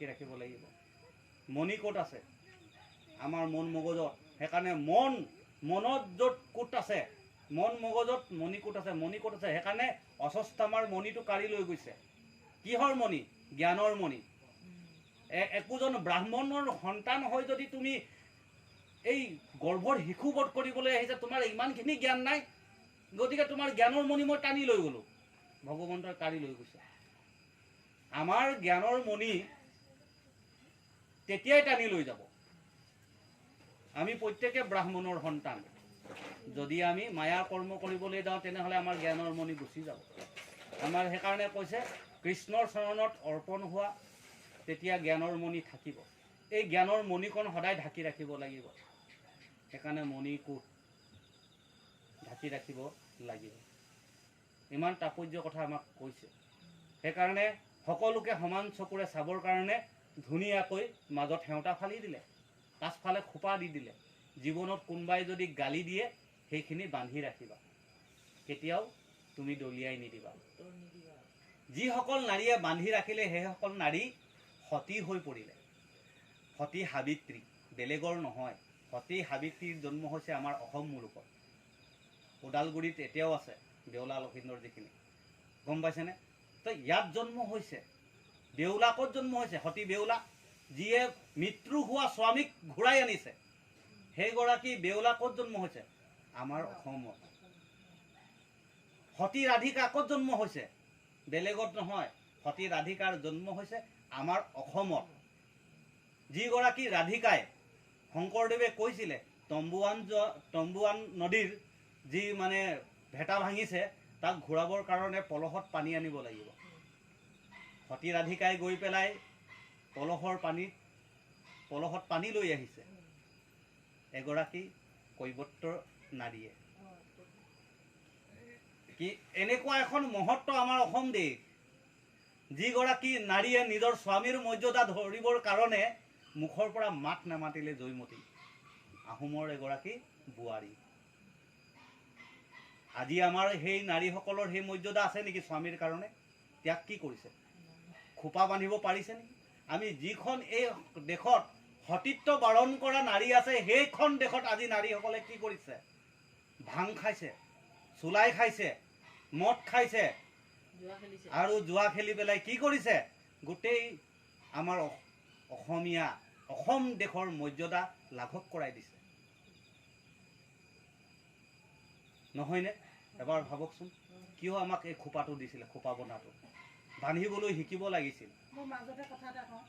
ৰাখিব লাগিব। মণি ক'ত আছে? আমাৰ মন মগজত। সেইকাৰণে মনত য'ত কোট আছে, মন মগজত মণি কোট আছে, মণি ক'ত আছে? সেইকাৰণে অশ্বস্থামাৰ মণিটো কাঢ়ি লৈ গৈছে। কিহৰ মণি? জ্ঞানৰ মণি। একোজন ব্ৰাহ্মণৰ সন্তান হৈ যদি তুমি এই গৰ্ভৰ শিশুবধ কৰিবলৈ আহিছে, তোমাৰ ইমানখিনি জ্ঞান নাই, গতিকে তোমাৰ জ্ঞানৰ মণি মই টানি লৈ গ'লোঁ। ভগৱন্তই কাঢ়ি লৈ গৈছে। আমাৰ জ্ঞানৰ মণি তেতিয়াই টানি লৈ যাব। আমি প্ৰত্যেকে ব্ৰাহ্মণৰ সন্তান। যদি আমি মায়া কৰ্ম কৰিবলৈ যাওঁ, তেনেহ'লে আমাৰ জ্ঞানৰ মণি গুচি যাব। আমাৰ সেইকাৰণে কৈছে কৃষ্ণৰ চৰণত অৰ্পণ হোৱা, তেতিয়া জ্ঞানৰ মণি থাকিব। এই জ্ঞানৰ মণিকণ সদায় ঢাকি ৰাখিব লাগিব। সেইকাৰণে মণি কোট ঢাকি ৰাখিব লাগিব। ইমান তাৎপৰ্য কথা আমাক কৈছে। সেইকাৰণে সকলোকে সমান চকুৰে চাবৰ কাৰণে ধুনীয়াকৈ মাজত সেওঁতা ফালি দিলে, পাছফালে খোপা দি দিলে। জীৱনত কোনোবাই যদি গালি দিয়ে, সেইখিনি বান্ধি ৰাখিবা, কেতিয়াও তুমি দলিয়াই নিদিবা। যিসকল নাৰীয়ে বান্ধি ৰাখিলে, সেইসকল নাৰী সতী হৈ পৰিলে। সতী সাবিত্ৰী, বেলেগৰ নহয়। সতী সাবিত্ৰীৰ জন্ম হৈছে আমাৰ অসম মুলুকত। ওদালগুৰিত এতিয়াও আছে দেউলা লখিন্দৰ যিখিনি, গম পাইছেনে? তো ইয়াত জন্ম হৈছে। বেউলা ক'ত জন্ম হৈছে? সতী বেউলা, যিয়ে মৃত্যু হোৱা স্বামীক ঘূৰাই আনিছে, সেইগৰাকী বেউলা ক'ত জন্ম হৈছে? আমাৰ অসমত। সতী ৰাধিকা ক'ত জন্ম হৈছে? বেলেগত নহয়। সতী ৰাধিকাৰ জন্ম হৈছে আমাৰ অসমত। যিগৰাকী ৰাধিকাই শংকৰদেৱে কৈছিলে তম্বুৱান নদীৰ যি মানে ভেটা ভাঙিছে, তাক ঘূৰাবৰ কাৰণে পলহত পানী আনিব লাগিব। সতী ৰাধিকাই গৈ পেলাই পলহত পানী লৈ আহিছে। এগৰাকী কৈৱৰ্তৰ নাৰীয়ে। কি এনেকুৱা এখন মহত্ব আমাৰ অসম দেশ, যিগৰাকী নাৰীয়ে নিজৰ স্বামীৰ মৰ্যাদা ধৰিবৰ কাৰণে মুখৰ পৰা মাত নামাতিলে জয়মতী, আহোমৰ এগৰাকী বোৱাৰী। আজি আমাৰ সেই নাৰীসকলৰ সেই মৰ্যাদা আছে নেকি? স্বামীৰ কাৰণে ত্যাগ কি কৰিছে? খোপা বান্ধিব পাৰিছে নেকি? আমি যিখন এই দেশত সতীত্ব বাৰণ কৰা নাৰী আছে, সেইখন দেশত আজি নাৰীসকলে কি কৰিছে? ভাং খাইছে, চুলাই খাইছে, মদ খাইছে আৰু জুৱা খেলি পেলাই কি কৰিছে? গোটেই আমাৰ অসম দেশৰ মৰ্যাদা লাঘৱ কৰাই দিছে। নহয়নে? এবাৰ ভাবকচোন, কিয় আমাক এই খোপাটো দিছিলে? খোপা বন্ধাটো বান্ধিবলৈ শিকিব লাগিছিল। মোৰ মাজতে কথা এটা কওঁ,